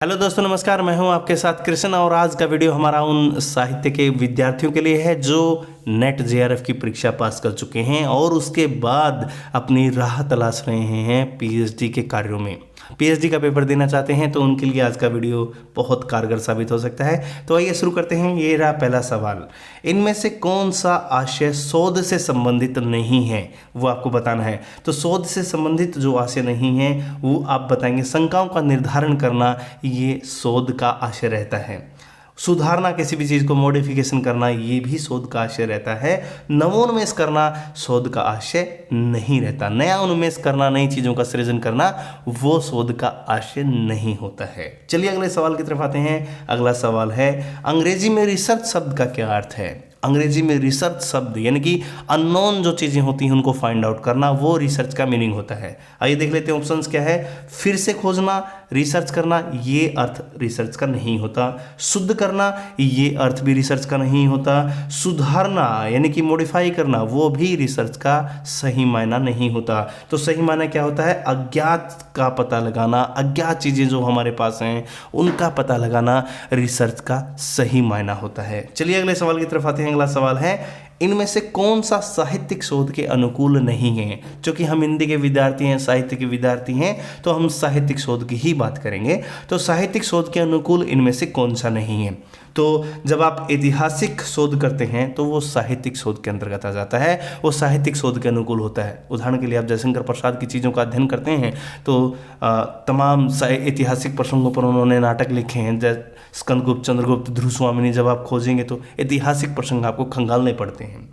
Hello दोस्तों, नमस्कार। मैं हूं आपके साथ कृष्ण और आज का वीडियो हमारा उन साहित्य के विद्यार्थियों के लिए है जो नेट जेआरएफ की परीक्षा पास कर चुके हैं और उसके बाद अपनी राह तलाश रहे हैं पीएचडी के कार्यों में। पीएचडी का पेपर देना चाहते हैं तो उनके लिए आज का वीडियो बहुत कारगर साबित हो सकता है। तो आइए शुरू करते हैं। ये रहा पहला सवाल, इनमें से कौन सा आशय शोध से संबंधित नहीं है, वो आपको बताना है। तो शोध से संबंधित जो आशय नहीं है वो आप बताएंगे। शंकाओं का निर्धारण करना ये शोध का आशय रहता है। सुधारना, किसी भी चीज़ को मॉडिफिकेशन करना, ये भी शोध का आशय रहता है। नवोन्मेष करना शोध का आशय नहीं रहता। नया उन्मेष करना, नई चीज़ों का सृजन करना, वो शोध का आशय नहीं होता है। चलिए अगले सवाल की तरफ आते हैं। अगला सवाल है, अंग्रेजी में रिसर्च शब्द का क्या अर्थ है। अंग्रेजी में रिसर्च शब्द यानी कि अननोन जो चीज़ें होती हैं उनको फाइंड आउट करना, वो रिसर्च का मीनिंग होता है। आइए देख लेते हैं ऑप्शंस क्या है। फिर से खोजना, रिसर्च करना, ये अर्थ रिसर्च का नहीं होता। शुद्ध करना, ये अर्थ भी रिसर्च का नहीं होता। सुधारना यानी कि मॉडिफाई करना, वो भी रिसर्च का सही मायना नहीं होता। तो सही मायना क्या होता है? अज्ञात का पता लगाना, अज्ञात चीज़ें जो हमारे पास हैं उनका पता लगाना रिसर्च का सही मायना होता है। चलिए अगले सवाल की तरफ आते हैं। अगला सवाल है, इनमें से कौन सा साहित्यिक शोध के अनुकूल नहीं है। क्योंकि हम हिंदी के विद्यार्थी हैं, साहित्य के विद्यार्थी हैं, तो हम साहित्यिक शोध की ही बात करेंगे। तो साहित्यिक शोध के अनुकूल इनमें से कौन सा नहीं है। तो जब आप ऐतिहासिक शोध करते हैं तो वो साहित्यिक शोध के अंतर्गत आ जाता है, वो साहित्यिक शोध के अनुकूल होता है। उदाहरण के लिए आप जयशंकर प्रसाद की चीज़ों का अध्ययन करते हैं तो तमाम ऐतिहासिक प्रसंगों पर उन्होंने नाटक लिखे हैं। स्कंदगुप्त, चंद्रगुप्त, ध्रुवस्वामिनी, जब आप खोजेंगे तो ऐतिहासिक प्रसंग आपको खंगालने पड़ते हैं।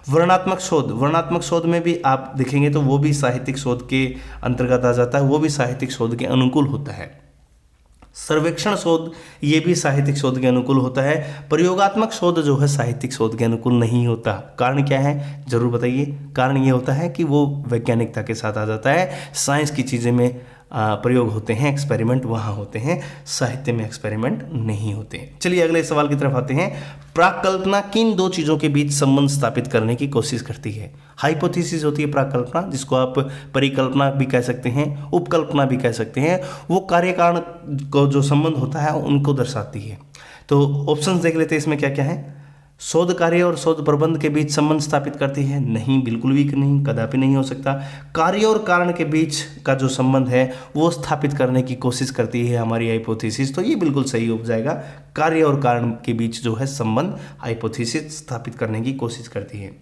वर्णनात्मक शोध, वर्णनात्मक शोध में भी आप देखेंगे तो वो भी साहित्यिक शोध के अंतर्गत आ जाता है, वो भी साहित्यिक शोध के अनुकूल होता है। सर्वेक्षण शोध, ये भी साहित्यिक शोध के अनुकूल होता है। प्रयोगात्मक शोध जो है साहित्यिक शोध के अनुकूल नहीं होता। कारण क्या है, जरूर बताइए। कारण ये होता है कि वो वैज्ञानिकता के साथ आ जाता है। साइंस की चीज़ें में प्रयोग होते हैं, एक्सपेरिमेंट वहाँ होते हैं, साहित्य में एक्सपेरिमेंट नहीं होते। चलिए अगले सवाल की तरफ आते हैं। प्राकल्पना किन दो चीज़ों के बीच संबंध स्थापित करने की कोशिश करती है। हाइपोथेसिस होती है प्राकल्पना, जिसको आप परिकल्पना भी कह सकते हैं, उपकल्पना भी कह सकते हैं। वो कार्य कारण को जो संबंध होता है उनको दर्शाती है। तो ऑप्शंस देख लेते हैं इसमें क्या क्या है। शोध कार्य और शोध प्रबंध के बीच संबंध स्थापित करती है, नहीं, बिल्कुल भी नहीं, कदापि नहीं हो सकता। कार्य और कारण के बीच का जो संबंध है वो स्थापित करने की कोशिश करती है हमारी हाइपोथेसिस, तो ये बिल्कुल सही हो जाएगा। कार्य और कारण के बीच जो है संबंध हाइपोथेसिस स्थापित करने की कोशिश करती है।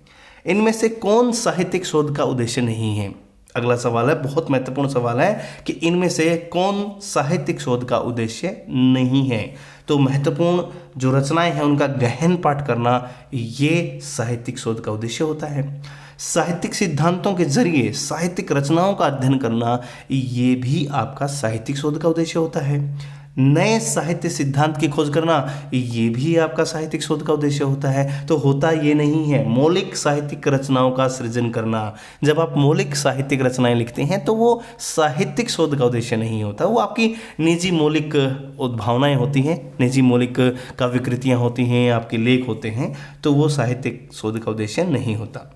इनमें से कौन साहित्यिक शोध का उद्देश्य नहीं है। अगला सवाल है, बहुत महत्वपूर्ण सवाल है कि इनमें से कौन साहित्यिक शोध का उद्देश्य नहीं है। तो महत्वपूर्ण जो रचनाएं हैं उनका गहन पाठ करना, ये साहित्यिक शोध का उद्देश्य होता है। साहित्यिक सिद्धांतों के जरिए साहित्यिक रचनाओं का अध्ययन करना, ये भी आपका साहित्यिक शोध का उद्देश्य होता है। नए साहित्य सिद्धांत की खोज करना, ये भी आपका साहित्यिक शोध का उद्देश्य होता है। तो होता ये नहीं है। मौलिक साहित्यिक रचनाओं का सृजन करना, जब आप मौलिक साहित्यिक रचनाएं लिखते हैं तो वो साहित्यिक शोध का उद्देश्य नहीं होता, वो आपकी निजी मौलिक उद्भावनाएं होती हैं, निजी मौलिक काव्यकृतियाँ होती हैं, आपके लेख होते हैं, तो वो साहित्यिक शोध का उद्देश्य नहीं होता।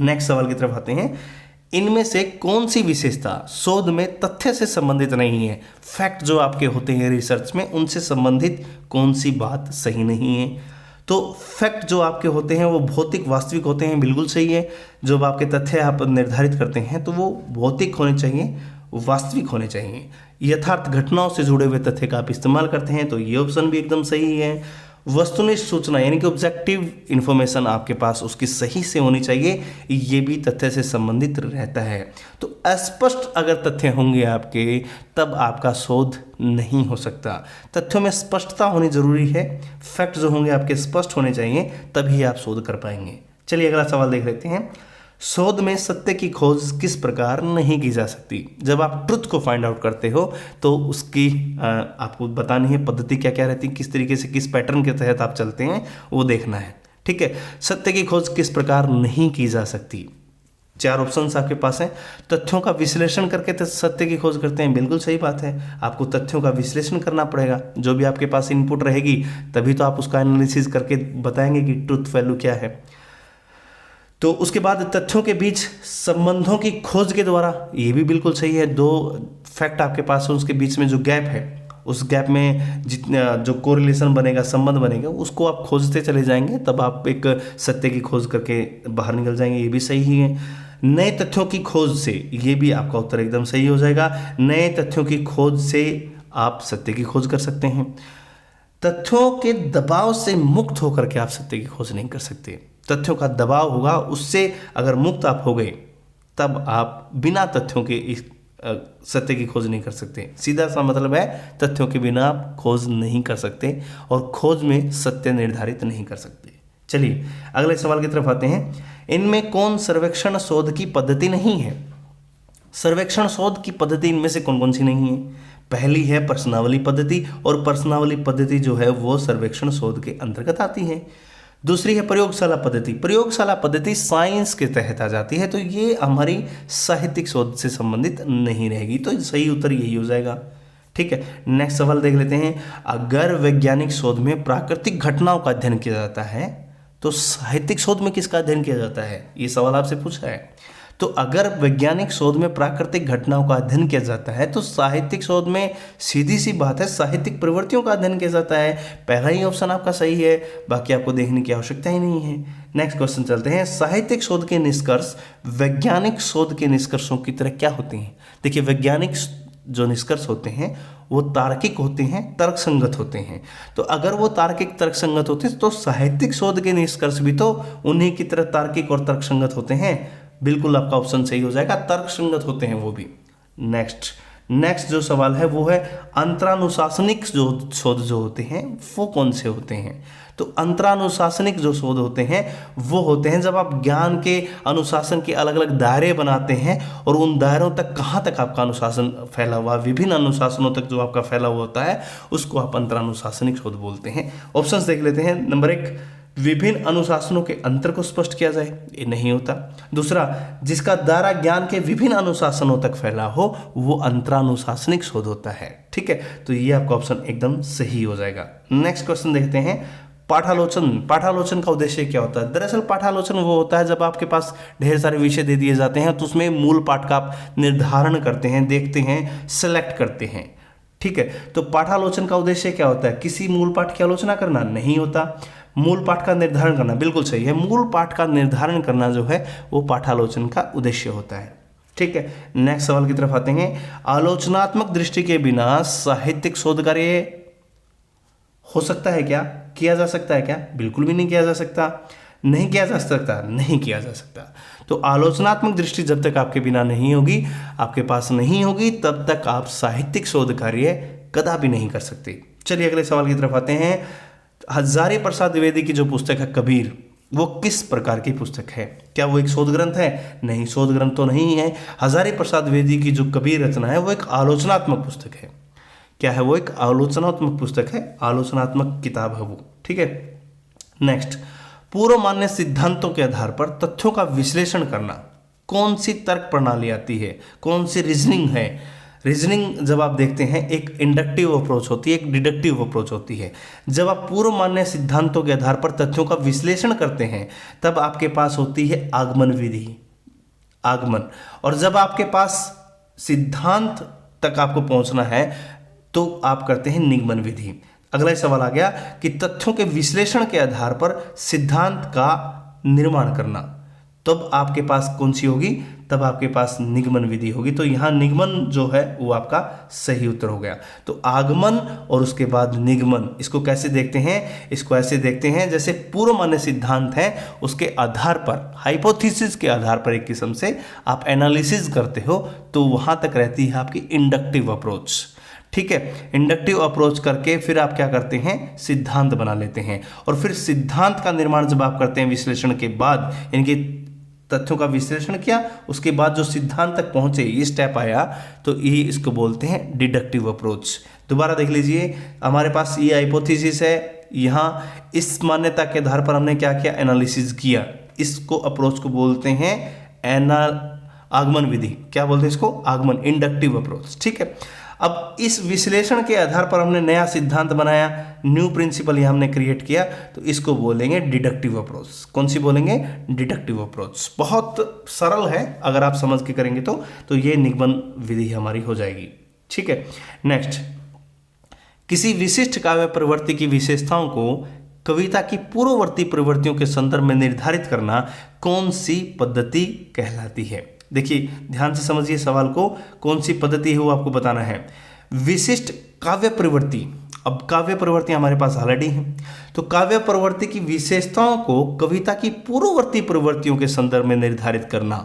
नेक्स्ट सवाल की तरफ आते हैं। इनमें से कौन सी विशेषता शोध में तथ्य से संबंधित नहीं है। फैक्ट जो आपके होते हैं रिसर्च में, उनसे संबंधित कौन सी बात सही नहीं है। तो फैक्ट जो आपके होते हैं वो भौतिक वास्तविक होते हैं, बिल्कुल सही है। जब आपके तथ्य आप निर्धारित करते हैं तो वो भौतिक होने चाहिए, वास्तविक होने चाहिए। यथार्थ घटनाओं से जुड़े हुए तथ्य का आप इस्तेमाल करते हैं तो ये ऑप्शन भी एकदम सही है। वस्तुनिष्ठ सूचना यानी कि ऑब्जेक्टिव इन्फॉर्मेशन आपके पास उसकी सही से होनी चाहिए, ये भी तथ्य से संबंधित रहता है। तो अस्पष्ट अगर तथ्य होंगे आपके, तब आपका शोध नहीं हो सकता। तथ्यों में स्पष्टता होनी जरूरी है। फैक्ट जो होंगे आपके स्पष्ट होने चाहिए, तभी आप शोध कर पाएंगे। चलिए अगला सवाल देख लेते हैं। शोध में सत्य की खोज किस प्रकार नहीं की जा सकती। जब आप ट्रुथ को फाइंड आउट करते हो तो उसकी आपको बतानी है पद्धति क्या क्या रहती है, किस तरीके से, किस पैटर्न के तहत आप चलते हैं, वो देखना है। ठीक है, सत्य की खोज किस प्रकार नहीं की जा सकती। 4 ऑप्शंस आपके पास हैं। तथ्यों का विश्लेषण करके सत्य की खोज करते हैं, बिल्कुल सही बात है। आपको तथ्यों का विश्लेषण करना पड़ेगा, जो भी आपके पास इनपुट रहेगी तभी तो आप उसका एनालिसिस करके बताएंगे कि ट्रुथ वैल्यू क्या है। तो उसके बाद तथ्यों के बीच संबंधों की खोज के द्वारा, ये भी बिल्कुल सही है। 2 फैक्ट आपके पास है, उसके बीच में जो गैप है उस गैप में जितना जो कोरिलेशन बनेगा, संबंध बनेगा, उसको आप खोजते चले जाएंगे, तब आप एक सत्य की खोज करके बाहर निकल जाएंगे। ये भी सही ही है। नए तथ्यों की खोज से, ये भी आपका उत्तर एकदम सही हो जाएगा। नए तथ्यों की खोज से आप सत्य की खोज कर सकते हैं। तथ्यों के दबाव से मुक्त होकर के आप सत्य की खोज नहीं कर सकते। तथ्यों का दबाव होगा, उससे अगर मुक्त आप हो गए तब आप बिना तथ्यों के इस सत्य की खोज नहीं कर सकते। सीधा सा मतलब है तथ्यों के बिना आप खोज नहीं कर सकते और खोज में सत्य निर्धारित नहीं कर सकते। चलिए अगले सवाल की तरफ आते हैं। इनमें कौन सर्वेक्षण शोध की पद्धति नहीं है? सर्वेक्षण शोध की पद्धति इनमें से कौन कौन सी नहीं है? पहली है प्रश्नावली पद्धति, और प्रश्नावली पद्धति जो है वो सर्वेक्षण शोध के अंतर्गत आती है। दूसरी है प्रयोगशाला पद्धति। प्रयोगशाला पद्धति साइंस के तहत आ जाती है, तो ये हमारी साहित्यिक शोध से संबंधित नहीं रहेगी, तो सही उत्तर यही हो जाएगा। ठीक है, नेक्स्ट सवाल देख लेते हैं। अगर वैज्ञानिक शोध में प्राकृतिक घटनाओं का अध्ययन किया जाता है तो साहित्यिक शोध में किसका अध्ययन किया जाता है? ये सवाल आपसे पूछा है। तो अगर वैज्ञानिक शोध में प्राकृतिक घटनाओं का अध्ययन किया जाता है तो साहित्यिक शोध में सीधी सी बात है साहित्यिक प्रवृत्तियों का अध्ययन किया जाता है। पहला ही ऑप्शन आपका सही है, बाकी आपको देखने की आवश्यकता ही नहीं है। नेक्स्ट क्वेश्चन चलते हैं। साहित्यिक शोध के निष्कर्ष वैज्ञानिक शोध के निष्कर्षों की तरह क्या होते हैं? देखिए, वैज्ञानिक जो निष्कर्ष होते हैं वो तार्किक होते हैं, तर्कसंगत होते हैं। तो अगर वो तार्किक तर्कसंगत होते हैं तो साहित्यिक शोध के निष्कर्ष भी तो उन्हीं की तरह तार्किक और तर्कसंगत होते हैं। बिल्कुल आपका ऑप्शन सही हो जाएगा, तर्कसंगत होते हैं वो भी। नेक्स्ट जो सवाल है वो है अंतरानुशासनिक जो शोध जो होते हैं वो कौन से होते हैं? तो अंतरानुशासनिक जो शोध होते हैं वो होते हैं जब आप ज्ञान के अनुशासन के अलग अलग दायरे बनाते हैं और उन दायरों तक कहाँ तक आपका अनुशासन फैला हुआ, विभिन्न अनुशासनों तक जो आपका फैला हुआ होता है उसको आप अंतरानुशासनिक शोध बोलते हैं। ऑप्शंस देख लेते हैं। नंबर 1, विभिन्न अनुशासनों के अंतर को स्पष्ट किया जाए, ये नहीं होता। दूसरा, जिसका दायरा ज्ञान के विभिन्न अनुशासनों तक फैला हो वो अंतरानुशासनिक शोध होता है। ठीक है, तो ये आपका ऑप्शन एकदम सही हो जाएगा। नेक्स्ट क्वेश्चन देखते हैं। पाठालोचन का उद्देश्य क्या होता है? दरअसल पाठालोचन वो होता है जब आपके पास ढेर सारे विषय दे दिए जाते हैं तो उसमें मूल पाठ का आप निर्धारण करते हैं, देखते हैं, सेलेक्ट करते हैं। ठीक है, तो पाठालोचन का उद्देश्य क्या होता है? किसी मूल पाठ की आलोचना करना नहीं होता, मूल पाठ का निर्धारण करना। बिल्कुल सही है, मूल पाठ का निर्धारण करना जो है वो पाठालोचन का उद्देश्य होता है। ठीक है, नेक्स्ट सवाल की तरफ आते हैं। आलोचनात्मक दृष्टि के बिना साहित्यिक शोध कार्य हो सकता है क्या? किया जा सकता है क्या? बिल्कुल भी नहीं किया जा सकता। नहीं किया जा सकता, नहीं किया जा सकता। तो आलोचनात्मक दृष्टि जब तक आपके बिना नहीं होगी, आपके पास नहीं होगी, तब तक आप साहित्यिक शोध कार्य कदापि नहीं कर सकते। चलिए अगले सवाल की तरफ आते हैं। हजारी प्रसाद द्विवेदी की जो पुस्तक है कबीर, वो किस प्रकार की पुस्तक है? क्या वो एक शोध ग्रंथ है? नहीं, शोध ग्रंथ तो नहीं है। हजारी प्रसाद द्विवेदी की जो कबीर रचना है वो एक आलोचनात्मक पुस्तक है। क्या है वो? एक आलोचनात्मक पुस्तक है, आलोचनात्मक किताब है वो। ठीक है, नेक्स्ट, पूर्व मान्य सिद्धांतों के आधार पर तथ्यों का विश्लेषण करना कौन सी तर्क प्रणाली आती है? कौन सी रीजनिंग है? रीजनिंग जब आप देखते हैं एक इंडक्टिव अप्रोच होती है, एक डिडक्टिव अप्रोच होती है। जब आप पूर्व मान्य सिद्धांतों के आधार पर तथ्यों का विश्लेषण करते हैं तब आपके पास होती है आगमन विधि, आगमन। और जब आपके पास सिद्धांत तक आपको पहुंचना है तो आप करते हैं निगमन विधि। अगला सवाल आ गया कि तथ्यों के विश्लेषण के आधार पर सिद्धांत का निर्माण करना, तब आपके पास कौन सी होगी? तब आपके पास निगमन विधि होगी। तो यहाँ निगमन जो है वो आपका सही उत्तर हो गया। तो आगमन और उसके बाद निगमन, इसको कैसे देखते हैं? इसको ऐसे देखते हैं जैसे पूर्व मान्य सिद्धांत है उसके आधार पर, हाइपोथेसिस के आधार पर एक किस्म से आप एनालिसिस करते हो, तो वहां तक रहती है आपकी इंडक्टिव अप्रोच। ठीक है, इंडक्टिव अप्रोच करके फिर आप क्या करते हैं? सिद्धांत बना लेते हैं। और फिर सिद्धांत का निर्माण जब आप करते हैं विश्लेषण के बाद, यानी तथ्यों का विश्लेषण किया उसके बाद जो सिद्धांत तक पहुंचे, ये स्टेप आया, तो ये इसको बोलते हैं डिडक्टिव अप्रोच। दोबारा देख लीजिए, हमारे पास ये हाइपोथेसिस है, यहाँ इस मान्यता के आधार पर हमने क्या किया? एनालिसिस किया। इसको अप्रोच को बोलते हैं आगमन विधि। क्या बोलते हैं इसको? आगमन, इंडक्टिव अप्रोच। ठीक है, अब इस विश्लेषण के आधार पर हमने नया सिद्धांत बनाया, न्यू प्रिंसिपल ये हमने क्रिएट किया, तो इसको बोलेंगे डिडक्टिव अप्रोच। कौन सी बोलेंगे? Deductive approach. बहुत सरल है, अगर आप समझ के करेंगे तो ये निगमन विधि हमारी हो जाएगी। ठीक है, नेक्स्ट, किसी विशिष्ट काव्य प्रवृत्ति की विशेषताओं को कविता की पूर्ववर्ती प्रवृत्तियों के संदर्भ में निर्धारित करना कौन सी पद्धति कहलाती है? देखिए ध्यान से समझिए सवाल को, कौन सी पद्धति है वो आपको बताना है। विशिष्ट काव्य प्रवृत्ति, अब काव्य प्रवृत्ति हमारे पास ऑलरेडी है, तो काव्य प्रवृत्ति की विशेषताओं को कविता की पूर्ववर्ती प्रवृत्तियों के संदर्भ में निर्धारित करना,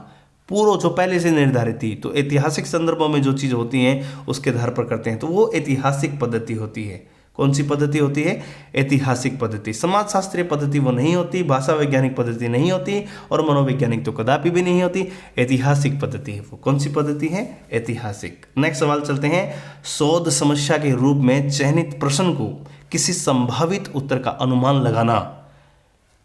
पूर्व जो पहले से निर्धारित थी, तो ऐतिहासिक संदर्भों में जो चीज़ होती हैं उसके आधार पर करते हैं, तो वो ऐतिहासिक पद्धति होती है। कौन सी पद्धति होती है? ऐतिहासिक पद्धति। समाजशास्त्रीय पद्धति वो नहीं होती, भाषा वैज्ञानिक पद्धति नहीं होती, और मनोवैज्ञानिक तो कदापि भी नहीं होती, ऐतिहासिक पद्धति है वो। कौन सी पद्धति है? ऐतिहासिक। नेक्स्ट सवाल चलते हैं। शोध समस्या के रूप में चयनित प्रश्न को किसी संभावित उत्तर का अनुमान लगाना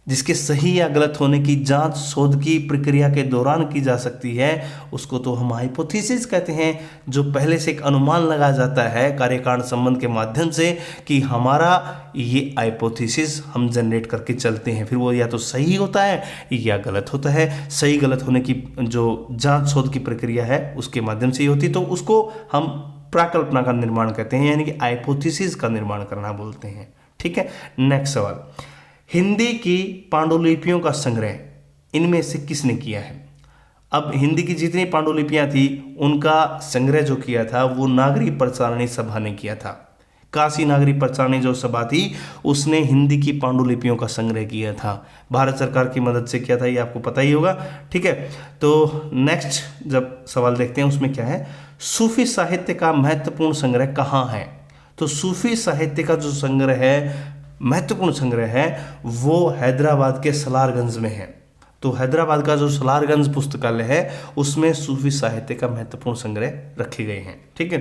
जिसके सही या गलत होने की जांच शोध की प्रक्रिया के दौरान की जा सकती है, उसको तो हम हाइपोथेसिस कहते हैं। जो पहले से एक अनुमान लगाया जाता है कार्यकारण संबंध के माध्यम से कि हमारा ये हाइपोथेसिस हम जनरेट करके चलते हैं, फिर वो या तो सही होता है या गलत होता है। सही गलत होने की जो जांच शोध की प्रक्रिया है उसके माध्यम से ही होती, तो उसको हम प्राकल्पना का निर्माण कहते हैं, यानी कि हाइपोथेसिस का निर्माण करना बोलते हैं। ठीक है। नेक्स्ट सवाल। हिंदी की पांडुलिपियों का संग्रह इनमें से किसने किया है? अब हिंदी की जितनी पांडुलिपियां थी उनका संग्रह जो किया था वो नागरी प्रचारणी सभा ने किया था। काशी नागरी प्रचारणी जो सभा थी उसने हिंदी की पांडुलिपियों का संग्रह किया था, भारत सरकार की मदद से किया था, ये आपको पता ही होगा। ठीक है। तो नेक्स्ट जब सवाल देखते हैं उसमें क्या है, सूफी साहित्य का महत्वपूर्ण संग्रह कहाँ है? तो सूफी साहित्य का जो संग्रह है, महत्वपूर्ण संग्रह है, वो हैदराबाद के सलारगंज में है। तो हैदराबाद का जो सलारगंज पुस्तकालय है उसमें सूफी साहित्य का महत्वपूर्ण संग्रह रखे गए हैं। ठीक है।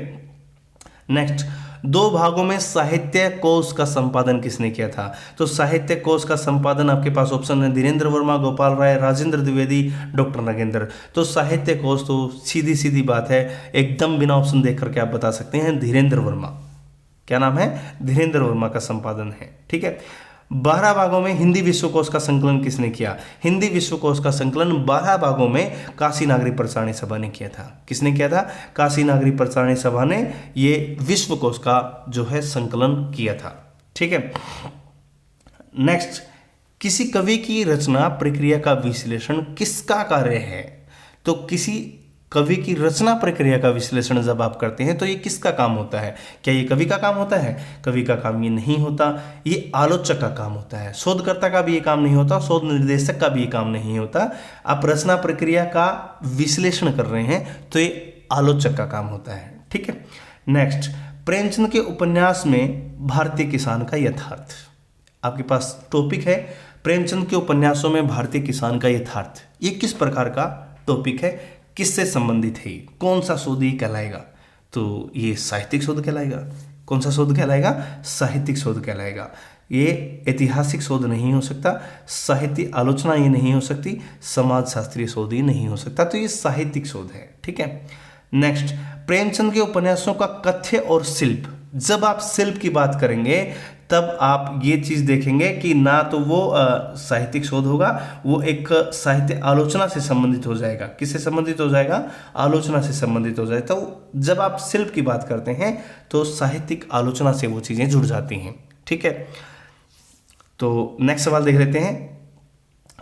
नेक्स्ट, 2 भागों में साहित्य कोश का संपादन किसने किया था? तो साहित्य कोश का संपादन आपके पास ऑप्शन है धीरेन्द्र वर्मा, गोपाल राय, राजेंद्र द्विवेदी, डॉक्टर नगेंद्र। तो साहित्य कोश तो सीधी सीधी बात है, एकदम बिना ऑप्शन देख करके आप बता सकते हैं धीरेन्द्र वर्मा। क्या नाम है? धीरेन्द्र वर्मा का संपादन है। ठीक है। 12 भागों में हिंदी विश्वकोश का संकलन किसने किया? हिंदी विश्वकोश का संकलन 12 भागों में काशी नागरी प्रचारणी सभा ने किया था। किसने किया था? काशी नागरी प्रचारणी सभा ने ये विश्वकोश का जो है संकलन किया था। ठीक है। नेक्स्ट, किसी कवि की रचना प्रक्रिया का विश्लेषण किसका कार्य है? तो किसी कवि की रचना प्रक्रिया का विश्लेषण जब आप करते हैं तो ये किसका काम होता है? क्या ये कवि का काम होता है? कवि का काम ये नहीं होता, ये आलोचक का काम होता है। शोधकर्ता का भी ये काम नहीं होता, शोध निर्देशक का भी ये काम नहीं होता। आप रचना प्रक्रिया का विश्लेषण कर रहे हैं तो ये आलोचक का काम होता है। ठीक है। नेक्स्ट, प्रेमचंद के उपन्यास में भारतीय किसान का यथार्थ, आपके पास टॉपिक है प्रेमचंद के उपन्यासों में भारतीय किसान का यथार्थ। ये किस प्रकार का टॉपिक है, किससे संबंधित है, कौन सा शोध ये कहलाएगा? तो ये साहित्यिक शोध कहलाएगा। कौन सा शोध कहलाएगा? साहित्यिक शोध कहलाएगा। ये ऐतिहासिक शोध नहीं हो सकता, साहित्य आलोचना ये नहीं हो सकती, समाज शास्त्रीय शोध ही नहीं हो सकता, तो ये साहित्यिक शोध है। ठीक है। नेक्स्ट, प्रेमचंद के उपन्यासों का कथ्य और शिल्प, जब आप शिल्प की बात करेंगे तब आप ये चीज़ देखेंगे कि ना तो वो साहित्यिक शोध होगा, वो एक साहित्य आलोचना से संबंधित हो जाएगा। किससे संबंधित हो जाएगा? आलोचना से संबंधित हो जाएगा। तो जब आप शिल्प की बात करते हैं तो साहित्यिक आलोचना से वो चीज़ें जुड़ जाती हैं। ठीक है। तो नेक्स्ट सवाल देख लेते हैं।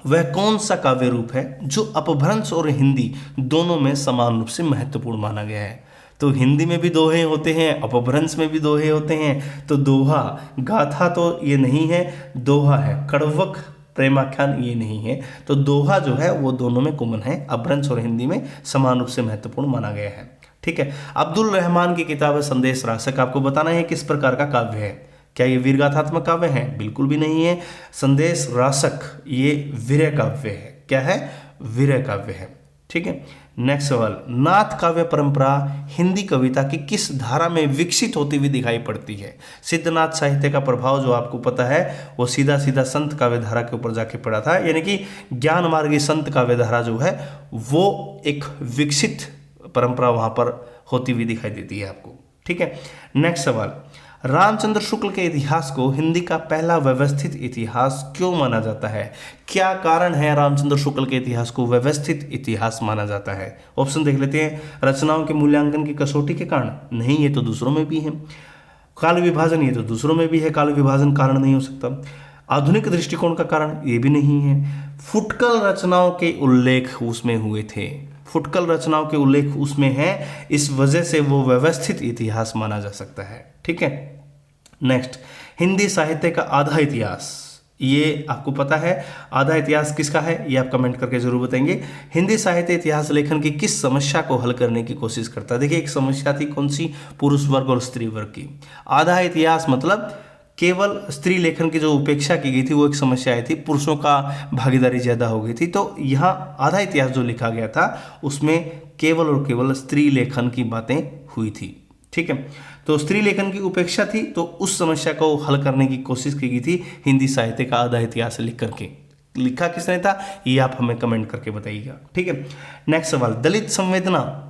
वह कौन सा काव्य रूप है जो अपभ्रंश और हिंदी दोनों में समान रूप से महत्वपूर्ण माना गया है? तो हिंदी में भी दोहे होते हैं, अपभ्रंश में भी दोहे होते हैं। तो दोहा, गाथा तो ये नहीं है, दोहा है। कड़वक, प्रेमाख्यान ये नहीं है। तो दोहा जो है वो दोनों में कॉमन है, अपभ्रंश और हिंदी में समान रूप से महत्वपूर्ण माना गया है। ठीक है। अब्दुल रहमान की किताब है संदेश रासक, आपको बताना है किस प्रकार का काव्य है। क्या ये वीरगाथात्मक काव्य है? बिल्कुल भी नहीं है। संदेश रासक ये वीर काव्य है। क्या है? वीर काव्य है। ठीक है। नेक्स्ट सवाल, नाथ काव्य परंपरा हिंदी कविता की किस धारा में विकसित होती हुई दिखाई पड़ती है? सिद्धनाथ साहित्य का प्रभाव जो आपको पता है वो सीधा सीधा संत काव्य धारा के ऊपर जाके पड़ा था, यानी कि ज्ञान मार्गी संत काव्य धारा जो है वो एक विकसित परंपरा वहां पर होती हुई दिखाई देती है आपको। ठीक है। नेक्स्ट सवाल, रामचंद्र शुक्ल के इतिहास को हिंदी का पहला व्यवस्थित इतिहास क्यों माना जाता है? क्या कारण है रामचंद्र शुक्ल के इतिहास को व्यवस्थित इतिहास माना जाता है? ऑप्शन देख लेते हैं। रचनाओं के मूल्यांकन की कसौटी के कारण? नहीं, ये तो दूसरों में भी है। काल विभाजन, ये तो दूसरों में भी है, काल विभाजन कारण नहीं हो सकता। आधुनिक दृष्टिकोण का कारण, ये भी नहीं है। फुटकल रचनाओं के उल्लेख उसमें हुए थे, फुटकल रचनाओं के उल्लेख उसमें है, इस वजह से वो व्यवस्थित इतिहास माना जा सकता है। ठीक है। नेक्स्ट, हिंदी साहित्य का आधा इतिहास, ये आपको पता है आधा इतिहास किसका है, ये आप कमेंट करके जरूर बताएंगे। हिंदी साहित्य इतिहास लेखन की किस समस्या को हल करने की कोशिश करता है। देखिए, एक समस्या थी कौन सी, पुरुष वर्ग और स्त्री वर्ग की। आधा इतिहास मतलब केवल स्त्री लेखन की जो उपेक्षा की गई थी वो एक समस्या आई थी, पुरुषों का भागीदारी ज़्यादा हो गई थी। तो यहाँ आधा इतिहास जो लिखा गया था उसमें केवल और केवल स्त्री लेखन की बातें हुई थी। ठीक है, तो स्त्री लेखन की उपेक्षा थी, तो उस समस्या को हल करने की कोशिश की गई थी हिंदी साहित्य का आधा इतिहास लिख करके। लिखा किसने था, ये आप हमें कमेंट करके बताइएगा। ठीक है। नेक्स्ट सवाल, दलित संवेदना